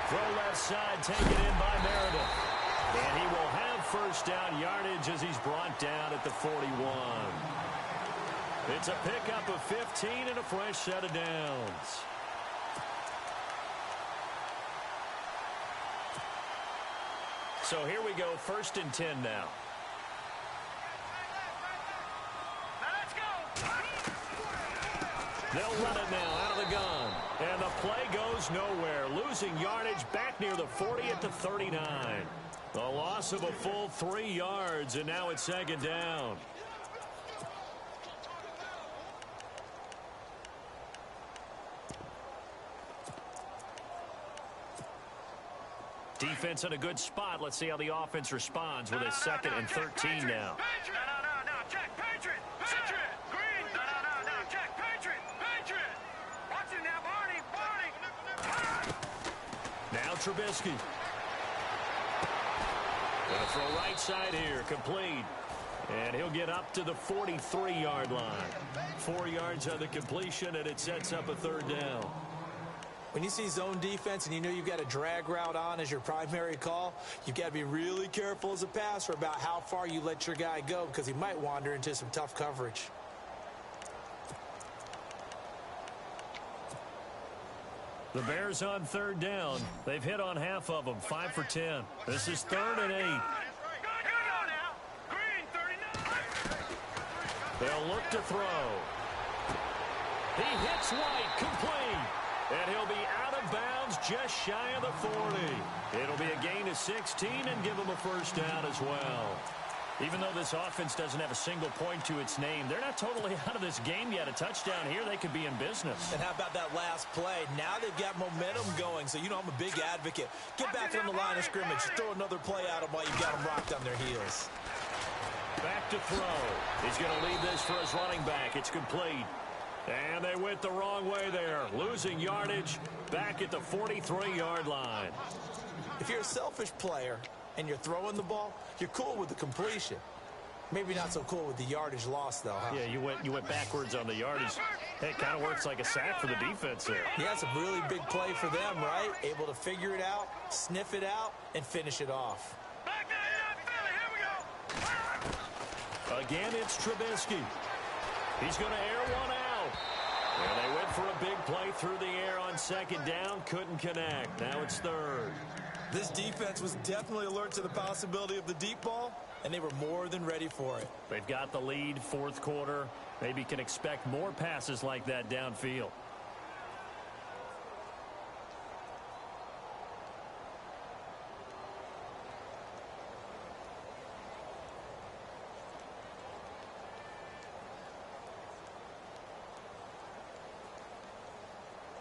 Throw left side, taken in by Meredith. And he will have 1st down yardage as he's brought down at the 41. It's a pickup of 15 and a fresh set of downs. So here we go, 1st and 10 now. Let's go. They'll run it now out of the gun. And the play goes nowhere. Losing yardage back near the 40 at the 39. A loss of a full 3 yards, and now it's 2nd down. Defense in a good spot. Let's see how the offense responds with a 2nd and 13 now. No, check, Patriot. Patriot. Green. No, check, Patriot. Patriot. Watch it now, Barney. Barney. Now Trubisky. Gonna throw right side here, complete. And he'll get up to the 43-yard line. 4 yards on the completion, and it sets up a 3rd down. When you see zone defense and you know you've got a drag route on as your primary call, you've got to be really careful as a passer about how far you let your guy go because he might wander into some tough coverage. The Bears on 3rd down. They've hit on half of them, 5 for 10. This is 3rd and 8. Here we go now. Green, 39. They'll look to throw. He hits White, complete. And he'll be out of bounds just shy of the 40. It'll be a gain of 16 and give him a 1st down as well. Even though this offense doesn't have a single point to its name, they're not totally out of this game yet. A touchdown here, they could be in business. And how about that last play? Now they've got momentum going, so you know I'm a big advocate. Get back on the line of scrimmage. Throw another play at them while you've got them rocked on their heels. Back to throw. He's going to leave this for his running back. It's complete. And they went the wrong way there. Losing yardage back at the 43-yard line. If you're a selfish player and you're throwing the ball, you're cool with the completion. Maybe not so cool with the yardage loss, though, huh? Yeah, you went backwards on the yardage. Hey, it kind of works like a sack for the defense there. Yeah, it's a really big play for them, right? Able to figure it out, sniff it out, and finish it off. Back there, Philly. Here we go. Again, it's Trubisky. He's going to air one out. And they went for a big play through the air on second down. Couldn't connect. Now it's third. This defense was definitely alert to the possibility of the deep ball, and they were more than ready for it. They've got the lead, fourth quarter. Maybe can expect more passes like that downfield.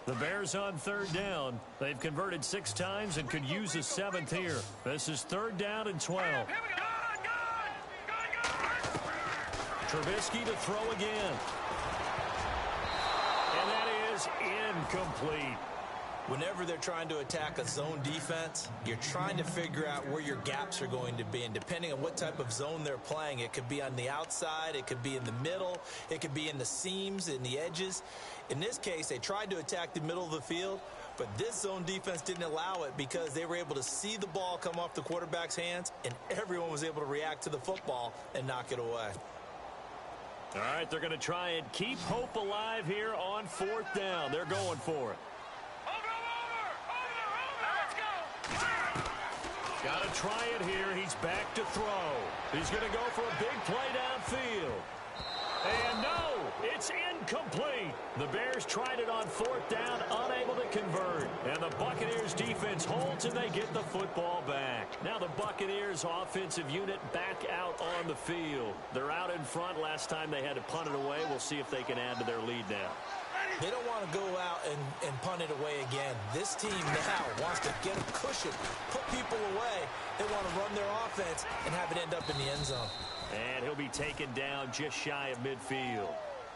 The Bears on third down. They've converted 6 times and could use a 7th here. This is third down and 12. Trubisky to throw again. And that is incomplete. Whenever they're trying to attack a zone defense, you're trying to figure out where your gaps are going to be. And depending on what type of zone they're playing, it could be on the outside, it could be in the middle, it could be in the seams, in the edges. In this case, they tried to attack the middle of the field, but this zone defense didn't allow it because they were able to see the ball come off the quarterback's hands, and everyone was able to react to the football and knock it away. All right, they're going to try and keep hope alive here on fourth down. They're going for it. Got to try it here. He's back to throw. He's going to go for a big play downfield. And no, it's incomplete. The Bears tried it on fourth down, unable to convert. And the Buccaneers defense holds and they get the football back. Now the Buccaneers offensive unit back out on the field. They're out in front. Last time they had to punt it away. We'll see if they can add to their lead now. They don't want to go out and punt it away again. This team now wants to get a cushion, put people away. They want to run their offense and have it end up in the end zone. And he'll be taken down just shy of midfield.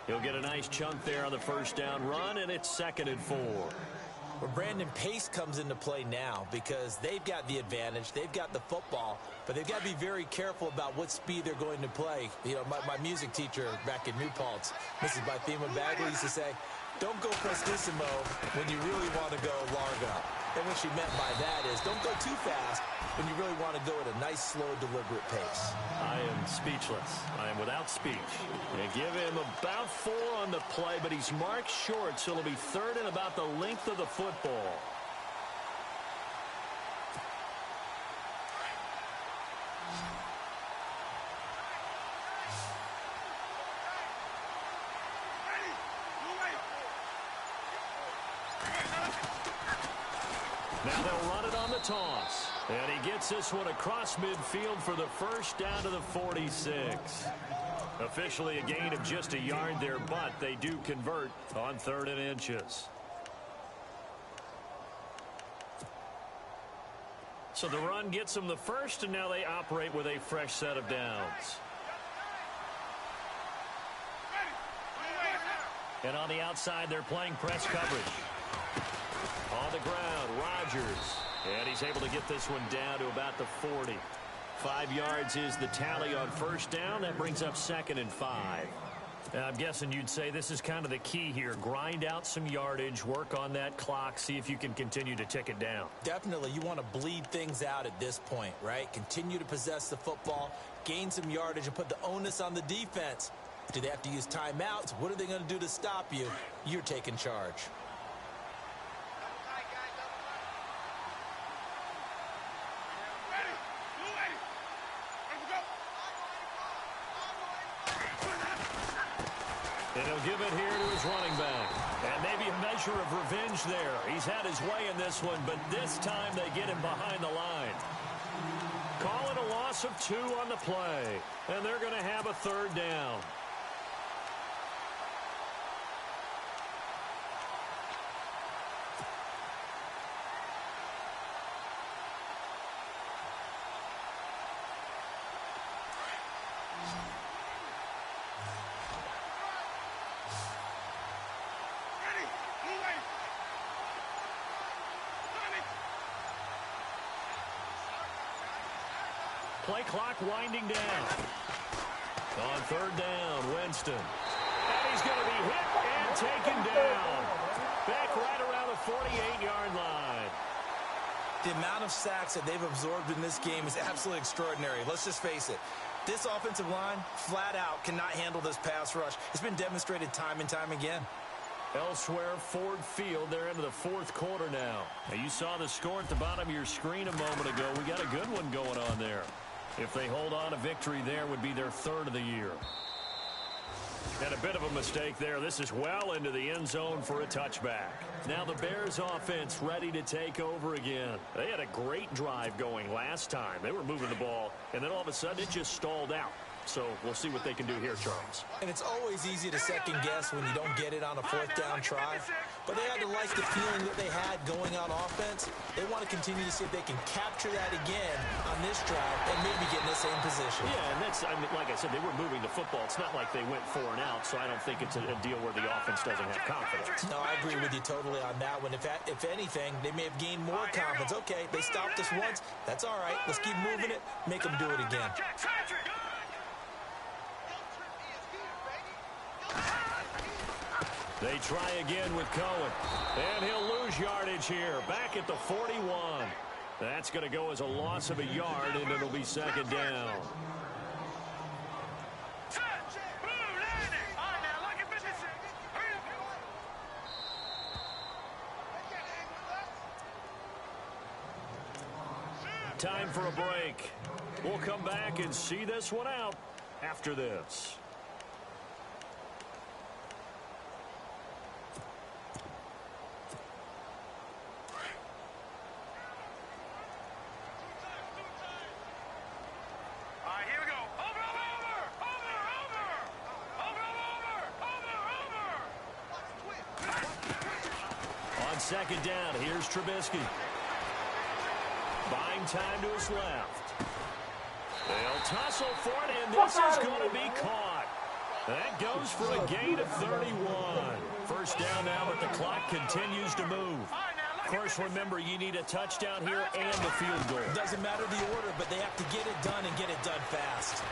He'll get a nice chunk there on the first down run, and it's 2nd and 4. Well, Brandon, pace comes into play now because they've got the advantage. They've got the football, but they've got to be very careful about what speed they're going to play. You know, my music teacher back in New Paltz, Mrs. Bythema Bagley, used to say, don't go prestissimo when you really want to go largo. And what she meant by that is don't go too fast when you really want to go at a nice, slow, deliberate pace. I am speechless. I am without speech. They give him about 4 on the play, but he's marked short, so it'll be 3rd and about the length of the football. Now they'll run it on the toss. And he gets this one across midfield for the first down to the 46. Officially a gain of just a yard there, but they do convert on 3rd and inches. So the run gets them the first, and now they operate with a fresh set of downs. And on the outside, they're playing press coverage. On the ground, Rodgers. And he's able to get this one down to about the 40. 5 yards is the tally on first down. That brings up 2nd and 5. I'm guessing you'd say this is kind of the key here. Grind out some yardage, work on that clock, see if you can continue to tick it down. Definitely. You want to bleed things out at this point, right? Continue to possess the football, gain some yardage, and put the onus on the defense. Do they have to use timeouts? What are they going to do to stop you? You're taking charge. And he'll give it here to his running back. And maybe a measure of revenge there. He's had his way in this one, but this time they get him behind the line. Call it a loss of 2 on the play. And they're going to have a 3rd down. Play clock winding down. On 3rd down, Winston. And he's going to be hit and taken down. Back right around the 48-yard line. The amount of sacks that they've absorbed in this game is absolutely extraordinary. Let's just face it. This offensive line, flat out, cannot handle this pass rush. It's been demonstrated time and time again. Elsewhere, Ford Field, they're into the fourth quarter now. You saw the score at the bottom of your screen a moment ago. We got a good one going on there. If they hold on, a victory there would be their third of the year. And a bit of a mistake there. This is well into the end zone for a touchback. Now the Bears offense ready to take over again. They had a great drive going last time. They were moving the ball, and then all of a sudden it just stalled out. So we'll see what they can do here, Charles. And it's always easy to second guess when you don't get it on a fourth down try. But they had to like the feeling that they had going on offense. They want to continue to see if they can capture that again on this drive and maybe get in the same position. Yeah, and that's, I mean, like I said, they were moving the football. It's not like they went 4 and out, so I don't think it's a deal where the offense doesn't have confidence. No, I agree with you totally on that one. If anything, they may have gained more confidence. Okay, they stopped us once. That's all right. Let's keep moving it. Make them do it again. They try again with Cohen. And he'll lose yardage here. Back at the 41. That's going to go as a loss of a yard, and it'll be second down. Time for a break. We'll come back and see this one out after this. Second down, here's Trubisky. Buying time to his left. They'll tussle for it, and this is going to be caught. That goes for a gain of 31. First down now, but the clock continues to move. Of course, remember, you need a touchdown here and a field goal. Doesn't matter the order, but they have to get it done and get it done fast.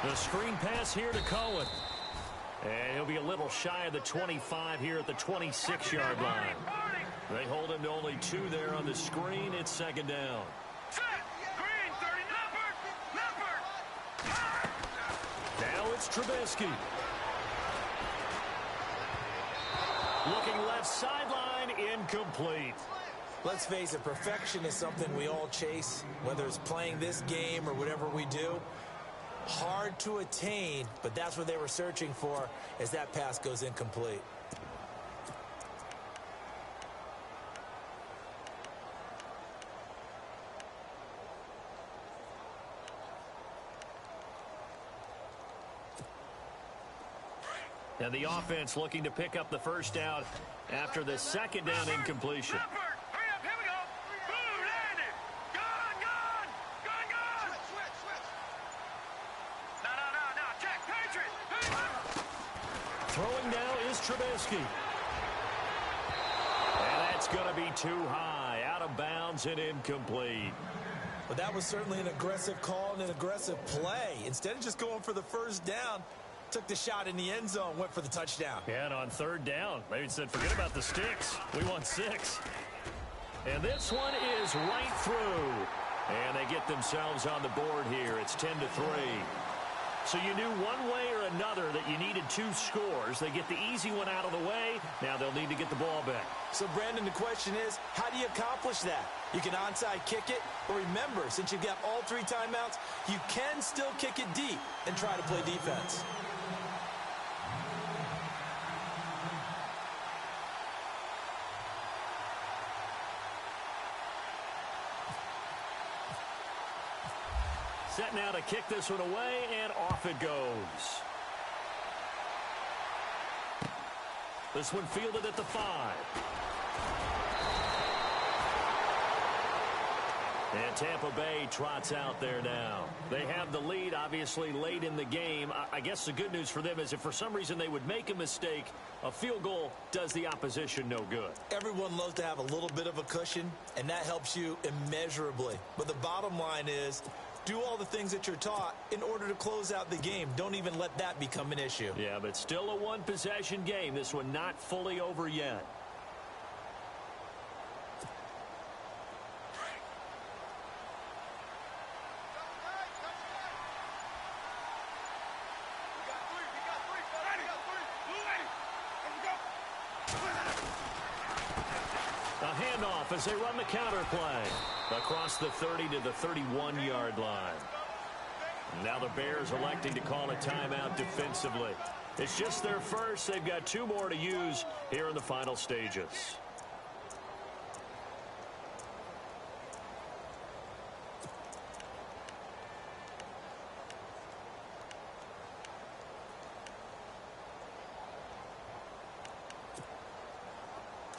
The screen pass here to Cohen. And he'll be a little shy of the 25 here at the 26-yard line. They hold him to only 2 there on the screen. It's second down. Now it's Trubisky. Looking left sideline, incomplete. Let's face it, perfection is something we all chase, whether it's playing this game or whatever we do. Hard to attain, but that's what they were searching for as that pass goes incomplete. And the offense looking to pick up the first down after the second down incompletion. Throwing now is Trubisky. And that's going to be too high. Out of bounds and incomplete. But that was certainly an aggressive call and an aggressive play. Instead of just going for the first down, took the shot in the end zone, went for the touchdown. Yeah, and on third down, they said, forget about the sticks. We want 6. And this one is right through. And they get themselves on the board here. It's 10-3. So you knew one way or another that you needed 2 scores. They get the easy one out of the way. Now they'll need to get the ball back. So, Brandon, the question is, how do you accomplish that? You can onside kick it, or remember, since you've got all 3 timeouts, you can still kick it deep and try to play defense. Set now to kick this one away, and off it goes. This one fielded at the 5. And Tampa Bay trots out there now. They have the lead, obviously, late in the game. I guess the good news for them is if for some reason they would make a mistake, a field goal does the opposition no good. Everyone loves to have a little bit of a cushion, and that helps you immeasurably. But the bottom line is, do all the things that you're taught in order to close out the game. Don't even let that become an issue. Yeah, but still a one-possession game. This one not fully over yet. off as they run the counter play across the 30 to the 31-yard line. Now the Bears electing to call a timeout defensively. It's just their first. They've got 2 more to use here in the final stages.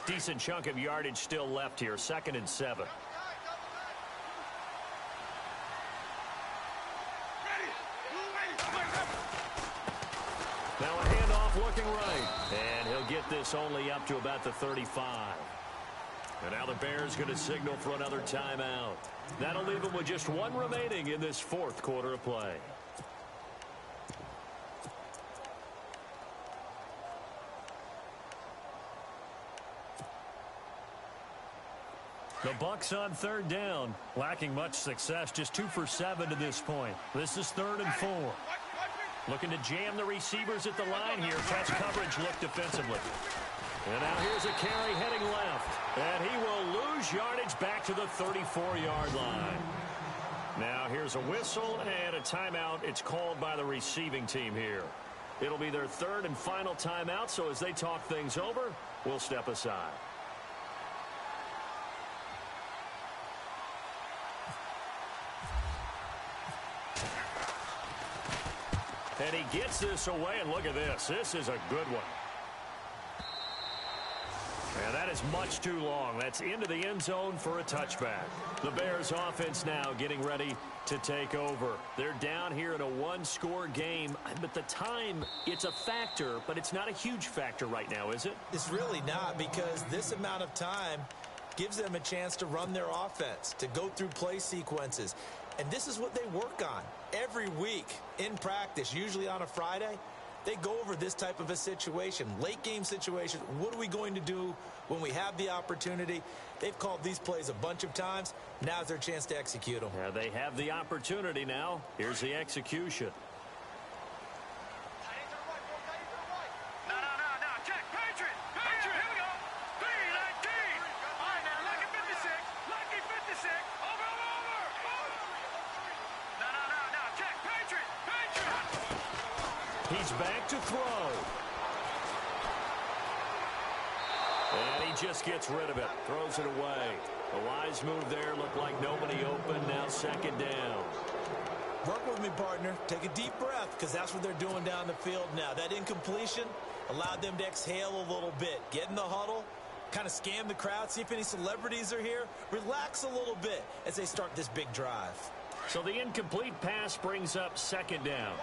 Decent chunk of yardage still left here. 2nd and 7. Now a handoff looking right. And he'll get this only up to about the 35. And now the Bears going to signal for another timeout. That'll leave them with just 1 remaining in this 4th quarter of play. The Bucs on 3rd down, lacking much success, just 2 for 7 to this point. This is 3rd and 4. Looking to jam the receivers at the line here. Catch coverage look defensively. And now here's a carry heading left. And he will lose yardage back to the 34-yard line. Now here's a whistle and a timeout. It's called by the receiving team here. It'll be their 3rd and final timeout, so as they talk things over, we'll step aside. And he gets this away, and look at this. This is a good one. And that is much too long. That's into the end zone for a touchback. The Bears offense now getting ready to take over. They're down here in a 1-score game. But the time, it's a factor, but it's not a huge factor right now, is it? It's really not, because this amount of time gives them a chance to run their offense, to go through play sequences. And this is what they work on every week in practice, usually on a Friday. They go over this type of a situation, late game situation. What are we going to do when we have the opportunity? They've called these plays a bunch of times. Now's their chance to execute them. Yeah, they have the opportunity now. Here's the execution. No, check, Patriot. Here we go. 3-19. All right, now, lucky 56. Lucky 56. Over. No, check, Patriot. He's back to throw. And he just gets rid of it. Throws it away. A wise move there. Looked like nobody open. Now 2nd down. Work with me, partner. Take a deep breath, because that's what they're doing down the field now. That incompletion allowed them to exhale a little bit. Get in the huddle. Kind of scan the crowd. See if any celebrities are here. Relax a little bit as they start this big drive. So the incomplete pass brings up 2nd down.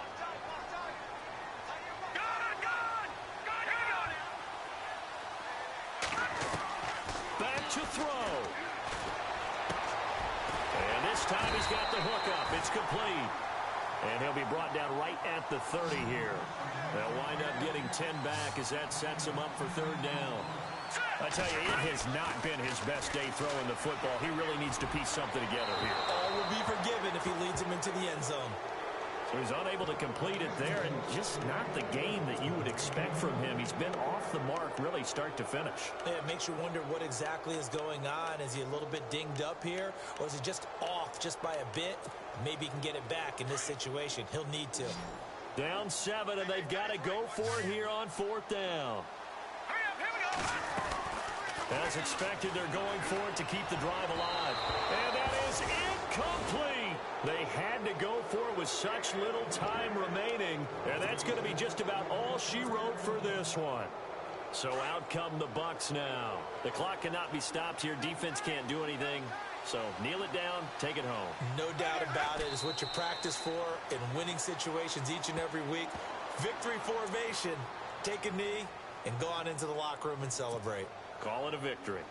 Back to throw. And this time he's got the hook up. It's complete. And he'll be brought down right at the 30 here. They'll wind up getting 10 back as that sets him up for 3rd down. I tell you, it has not been his best day throwing the football. He really needs to piece something together here. All will be forgiven if he leads him into the end zone. So he's unable to complete it there, and just not the game that you would expect from him. He's been off the mark really start to finish. Yeah, it makes you wonder what exactly is going on. Is he a little bit dinged up here, or is he just off just by a bit? Maybe he can get it back in this situation. He'll need to. Down 7, and they've got to go for it here on 4th down. Hurry up, here we go. As expected, they're going for it to keep the drive alive. And that is incomplete. They had to go for it with such little time remaining. And that's going to be just about all she wrote for this one. So out come the Bucs now. The clock cannot be stopped here. Defense can't do anything. So kneel it down, take it home. No doubt about it. It's what you practice for in winning situations each and every week. Victory formation. Take a knee and go on into the locker room and celebrate. Call it a victory.